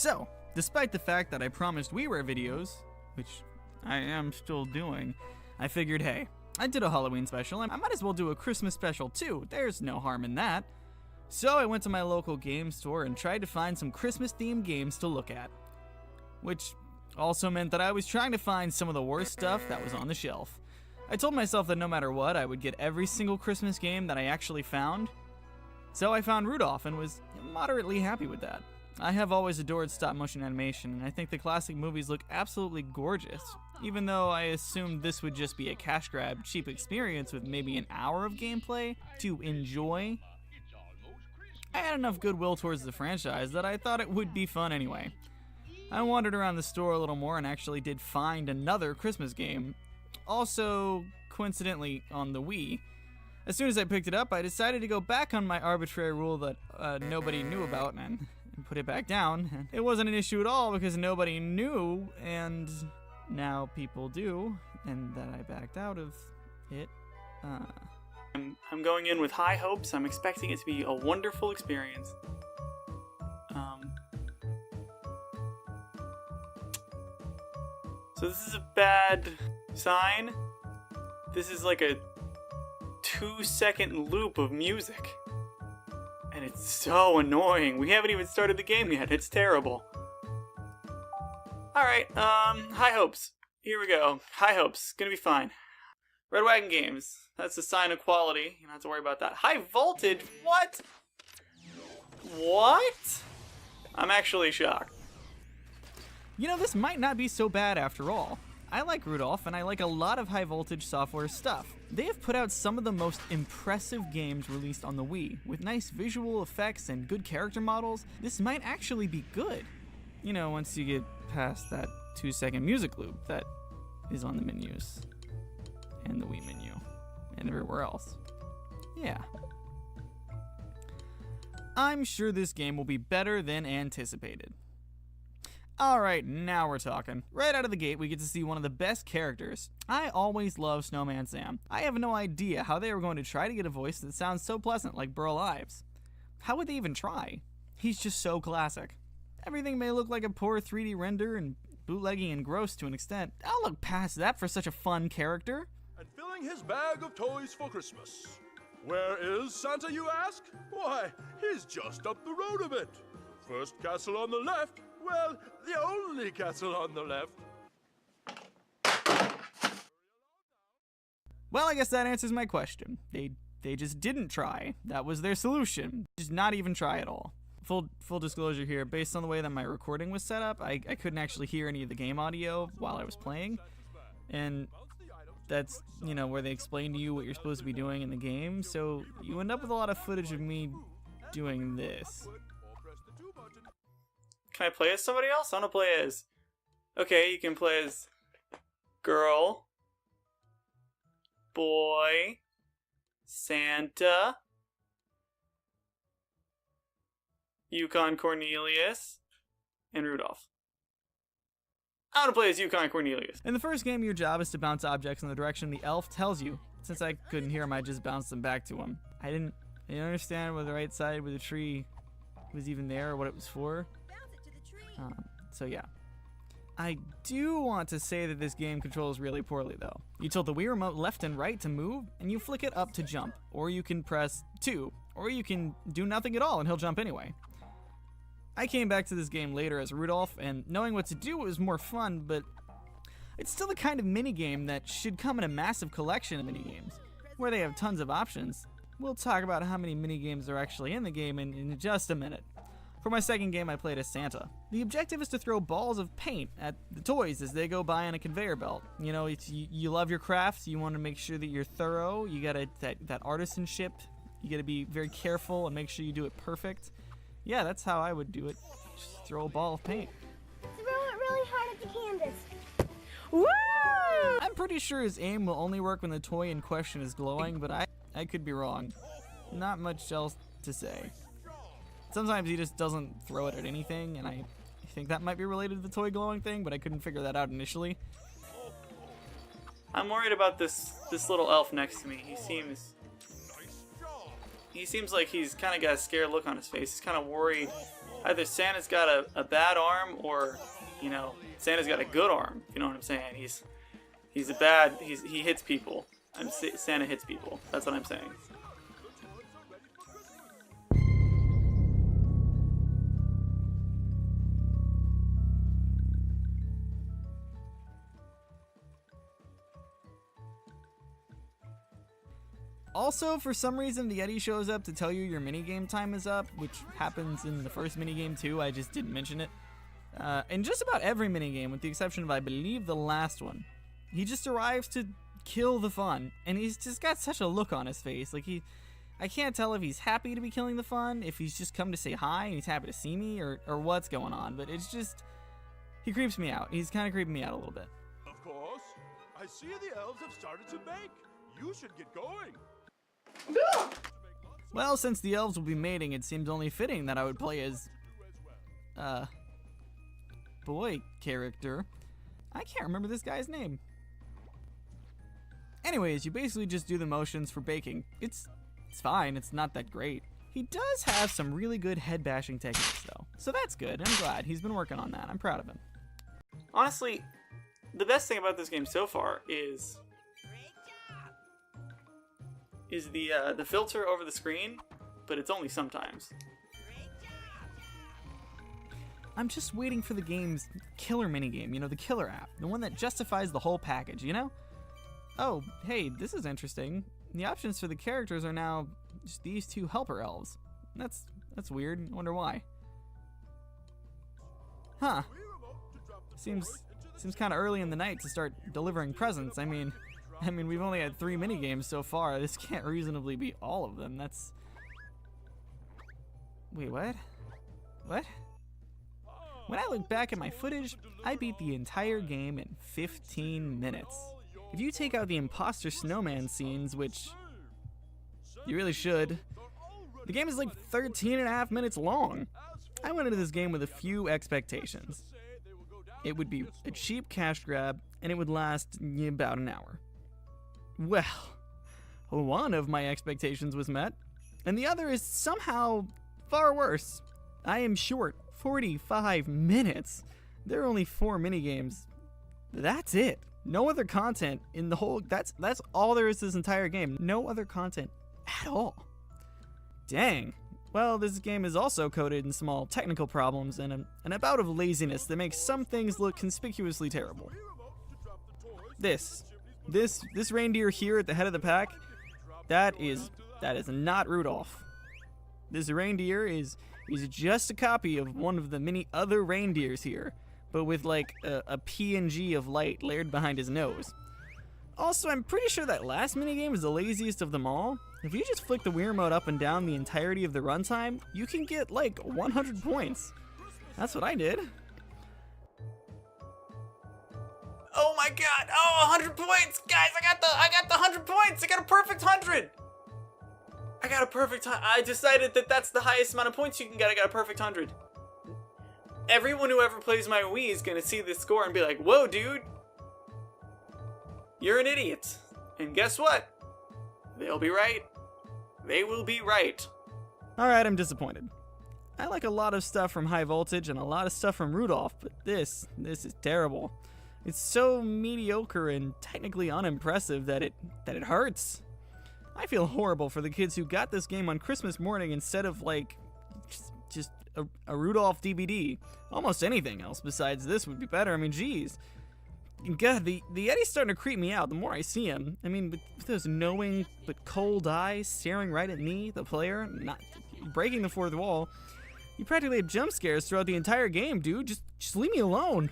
So, despite the fact that I promised WiiWare videos, which I am still doing, I figured, hey, I did a Halloween special, and I might as well do a Christmas special too. There's no harm in that. So I went to my local game store and tried to find some Christmas-themed games to look at. Which also meant that I was trying to find some of the worst stuff that was on the shelf. I told myself that no matter what, I would get every single Christmas game that I actually found. So I found Rudolph and was moderately happy with that. I have always adored stop-motion animation, and I think the classic movies look absolutely gorgeous, even though I assumed this would just be a cash grab, cheap experience with maybe an hour of gameplay to enjoy. I had enough goodwill towards the franchise that I thought it would be fun anyway. I wandered around the store a little more and actually did find another Christmas game, also coincidentally on the Wii. As soon as I picked it up, I decided to go back on my arbitrary rule that nobody knew about and put it back down. It wasn't an issue at all because nobody knew, and now people do, and that I backed out of it. I'm going in with high hopes. I'm expecting it to be a wonderful experience. So this is a bad sign. This is like a 2-second loop of music. And it's so annoying. We haven't even started the game yet. It's terrible. Alright, high hopes. Here we go. High hopes. Gonna be fine. Red Wagon Games. That's a sign of quality. You don't have to worry about that. High voltage? What? What? I'm actually shocked. You know, this might not be so bad after all. I like Rudolph, and I like a lot of high voltage software stuff. They have put out some of the most impressive games released on the Wii. With nice visual effects and good character models, this might actually be good. You know, once you get past that 2-second music loop that is on the menus. And the Wii menu. And everywhere else. Yeah. I'm sure this game will be better than anticipated. Alright, now we're talking. Right out of the gate, we get to see one of the best characters. I always love Snowman Sam. I have no idea how they were going to try to get a voice that sounds so pleasant like Burl Ives. How would they even try? He's just so classic. Everything may look like a poor 3D render and bootleggy and gross to an extent. I'll look past that for such a fun character. And filling his bag of toys for Christmas. Where is Santa, you ask? Why, he's just up the road a bit. First castle on the left. Well, the only castle on the left. Well, I guess that answers my question. They just didn't try. That was their solution. Just not even try at all. Full disclosure here, based on the way that my recording was set up, I couldn't actually hear any of the game audio while I was playing. And that's, you know, where they explain to you what you're supposed to be doing in the game. So you end up with a lot of footage of me doing this. Can I play as somebody else? I want to play as... Okay, you can play as... Girl. Boy. Santa. Yukon Cornelius. And Rudolph. I want to play as Yukon Cornelius. In the first game, your job is to bounce objects in the direction the elf tells you. Since I couldn't hear him, I just bounced them back to him. I didn't understand where the right side where the tree was even there or what it was for. So yeah. I do want to say that this game controls really poorly though. You tilt the Wii remote left and right to move, and you flick it up to jump. Or you can press 2, or you can do nothing at all and he'll jump anyway. I came back to this game later as Rudolph, and knowing what to do was more fun, but it's still the kind of minigame that should come in a massive collection of minigames, where they have tons of options. We'll talk about how many minigames are actually in the game in just a minute. For my second game, I played as Santa. The objective is to throw balls of paint at the toys as they go by on a conveyor belt. You know, you love your crafts, you want to make sure that you're thorough, you gotta, that artisanship, you gotta be very careful and make sure you do it perfect. Yeah, that's how I would do it. Just throw a ball of paint. Throw it really hard at the canvas. Woo! I'm pretty sure his aim will only work when the toy in question is glowing, but I could be wrong. Not much else to say. Sometimes he just doesn't throw it at anything, and I think that might be related to the toy glowing thing, but I couldn't figure that out initially. I'm worried about this little elf next to me. He seems like he's kind of got a scared look on his face. He's kind of worried Either Santa's got a bad arm, or, you know, Santa's got a good arm. You know what I'm saying? He hits people. Santa hits people. That's what I'm saying. Also, for some reason, the Yeti shows up to tell you your minigame time is up, which happens in the first minigame too. I just didn't mention it. And just about every minigame, with the exception of, I believe, the last one. He just arrives to kill the fun, and he's just got such a look on his face. Like, I can't tell if he's happy to be killing the fun, if he's just come to say hi and he's happy to see me, or what's going on. But it's just, he creeps me out. He's kind of creeping me out a little bit. Of course. I see the elves have started to bake. You should get going. Well, since the elves will be mating, it seems only fitting that I would play as, boy character. I can't remember this guy's name. Anyways, you basically just do the motions for baking. It's fine, it's not that great. He does have some really good head bashing techniques though, so that's good. I'm glad he's been working on that. I'm proud of him. Honestly, the best thing about this game so far is the filter over the screen, but it's only sometimes. I'm just waiting for the game's killer minigame, you know, the killer app, the one that justifies the whole package, you know? Oh, hey, this is interesting. The options for the characters are now just these two helper elves. That's weird. I wonder why. Huh. Seems kind of early in the night to start delivering presents. I mean, we've only had 3 minigames so far. This can't reasonably be all of them. That's... Wait, what? What? When I look back at my footage, I beat the entire game in 15 minutes. If you take out the imposter snowman scenes, which you really should, the game is like 13 and a half minutes long. I went into this game with a few expectations. It would be a cheap cash grab, and it would last about an hour. Well, one of my expectations was met, and the other is somehow far worse. I am short 45 minutes. There are only 4 minigames. That's it. No other content in the whole... That's all there is to this entire game. No other content at all. Dang. Well, this game is also coded in small technical problems and a bout of laziness that makes some things look conspicuously terrible. This reindeer here at the head of the pack, that is not Rudolph. This reindeer is just a copy of one of the many other reindeers here, but with like a PNG of light layered behind his nose. Also, I'm pretty sure that last minigame is the laziest of them all. If you just flick the Wii remote up and down the entirety of the runtime, you can get like 100 points. That's what I did. Oh my god! Oh, 100 points! Guys, I got the 100 points! I got a perfect 100! I got a perfect... I decided that that's the highest amount of points you can get. I got a perfect 100. Everyone who ever plays my Wii is gonna see this score and be like, whoa, dude! You're an idiot. And guess what? They'll be right. They will be right. Alright, I'm disappointed. I like a lot of stuff from High Voltage and a lot of stuff from Rudolph, but this is terrible. It's so mediocre and technically unimpressive that it hurts. I feel horrible for the kids who got this game on Christmas morning instead of like just a Rudolph DVD. Almost anything else besides this would be better. I mean, geez. God, the Yeti's starting to creep me out the more I see him. I mean, with those knowing but cold eyes staring right at me, the player, not breaking the fourth wall. You practically have jump scares throughout the entire game, dude. Just leave me alone.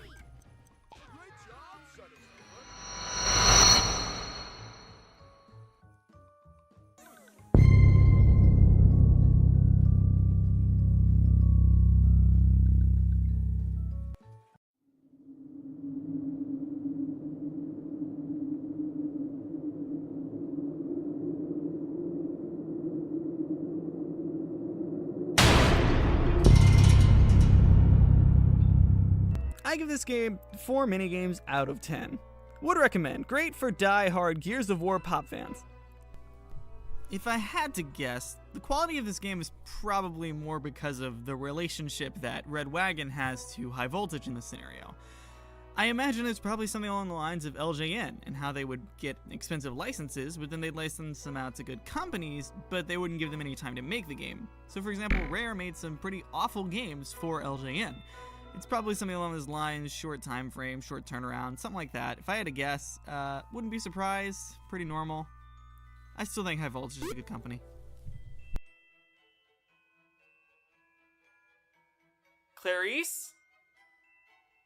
I give this game 4 minigames out of 10. Would recommend. Great for die-hard Gears of War pop fans. If I had to guess, the quality of this game is probably more because of the relationship that Red Wagon has to High Voltage in this scenario. I imagine it's probably something along the lines of LJN and how they would get expensive licenses, but then they'd license them out to good companies, but they wouldn't give them any time to make the game. So for example, Rare made some pretty awful games for LJN. It's probably something along those lines, short time frame, short turnaround, something like that. If I had to guess, wouldn't be surprised, pretty normal. I still think High Voltage is a good company. Clarice?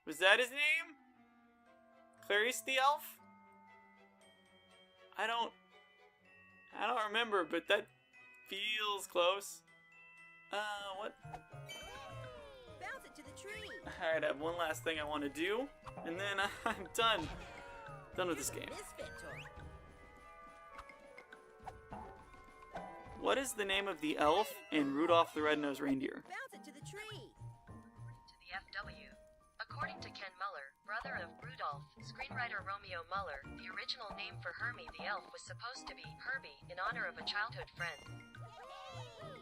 Was that his name? Clarice the elf? I don't remember, but that feels close. What? Bounce it to the tree. Alright, I have one last thing I want to do, and then I'm done. Done with this game. Misfit toy. What is the name of the elf in Rudolph the Red-Nosed Reindeer? Bounce it to the tree. To the FW. According to Ken Muller, brother of Rudolph, screenwriter Romeo Muller, the original name for Hermie the elf was supposed to be Herbie in honor of a childhood friend.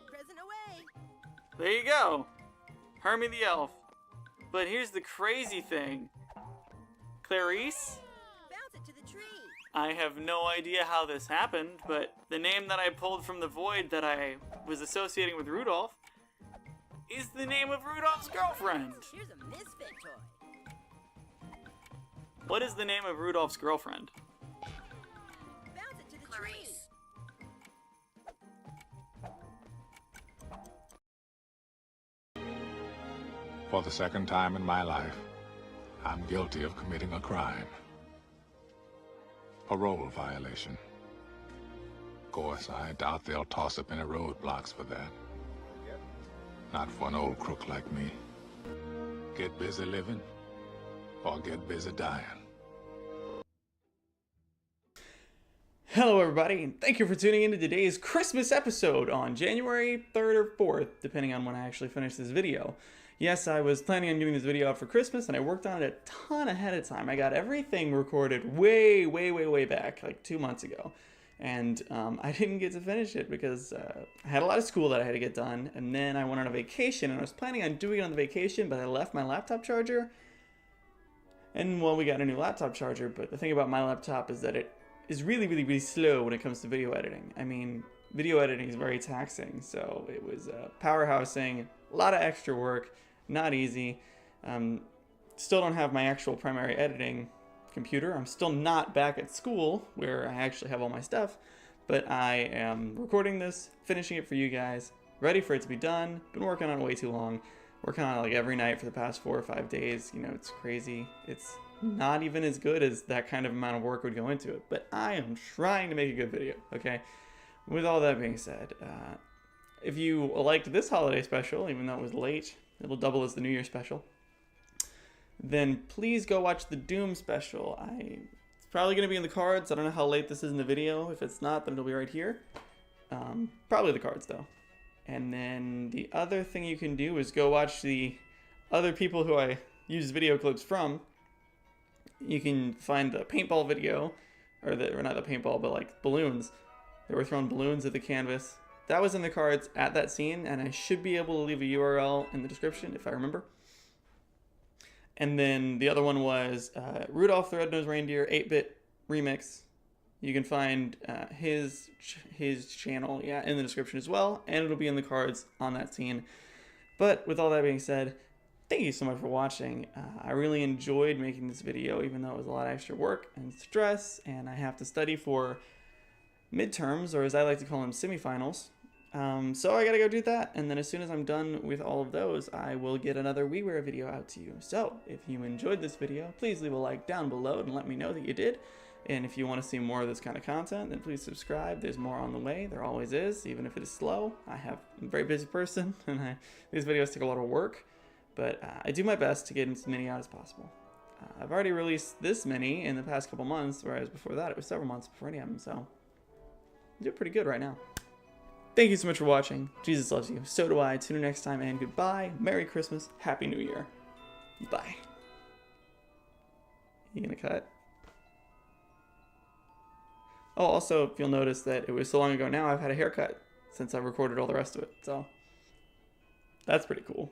Present away. There you go. Hermie the elf. But here's the crazy thing. Clarice? Bounce it to the tree. I have no idea how this happened, but the name that I pulled from the void that I was associating with Rudolph is the name of Rudolph's girlfriend. Here's a misfit toy. What is the name of Rudolph's girlfriend? Bounce it to the Clarice. For the second time in my life, I'm guilty of committing a crime. Parole violation. Of course, I doubt they'll toss up any roadblocks for that. Not for an old crook like me. Get busy living, or get busy dying. Hello everybody, and thank you for tuning in to today's Christmas episode on January 3rd or 4th, depending on when I actually finish this video. Yes, I was planning on giving this video out for Christmas, and I worked on it a ton ahead of time. I got everything recorded way back, like 2 months ago. And I didn't get to finish it because I had a lot of school that I had to get done, and then I went on a vacation, and I was planning on doing it on the vacation, but I left my laptop charger. And, well, we got a new laptop charger, but the thing about my laptop is that it is really slow when it comes to video editing. I mean, video editing is very taxing, so it was powerhousing, a lot of extra work, not easy. Still don't have my actual primary editing computer. I'm still not back at school where I actually have all my stuff, but I am recording this, finishing it for you guys, ready for it to be done. Been working on it way too long. Working on it like every night for the past 4 or 5 days. You know, it's crazy. It's not even as good as that kind of amount of work would go into it, but I am trying to make a good video, okay? With all that being said, if you liked this holiday special, even though it was late, it'll double as the New Year special, then please go watch the Doom special. It's probably going to be in the cards. I don't know how late this is in the video. If it's not, then it'll be right here. Probably the cards, though. And then the other thing you can do is go watch the other people who I use video clips from. You can find the paintball video, or not the paintball, but like balloons. They were throwing balloons at the canvas. That was in the cards at that scene, and I should be able to leave a URL in the description if I remember. And then the other one was Rudolph the Red-Nosed Reindeer 8-bit remix. You can find his channel, in the description as well, and it'll be in the cards on that scene. But with all that being said, thank you so much for watching. I really enjoyed making this video, even though it was a lot of extra work and stress, and I have to study for midterms, or as I like to call them, semifinals. So I gotta go do that, and then as soon as I'm done with all of those, I will get another WiiWare video out to you. So if you enjoyed this video, please leave a like down below and let me know that you did. And if you want to see more of this kind of content, then please subscribe. There's more on the way. There always is, even if it is slow. I'm a very busy person, and these videos take a lot of work, but I do my best to get as many out as possible. I've already released this many in the past couple months, whereas before that it was several months before any of them, so I'm doing pretty good right now. Thank you so much for watching. Jesus loves you. So do I. Tune in next time, and goodbye. Merry Christmas. Happy New Year. Bye. You gonna cut? Oh, also, if you'll notice that it was so long ago now, I've had a haircut since I recorded all the rest of it. So that's pretty cool.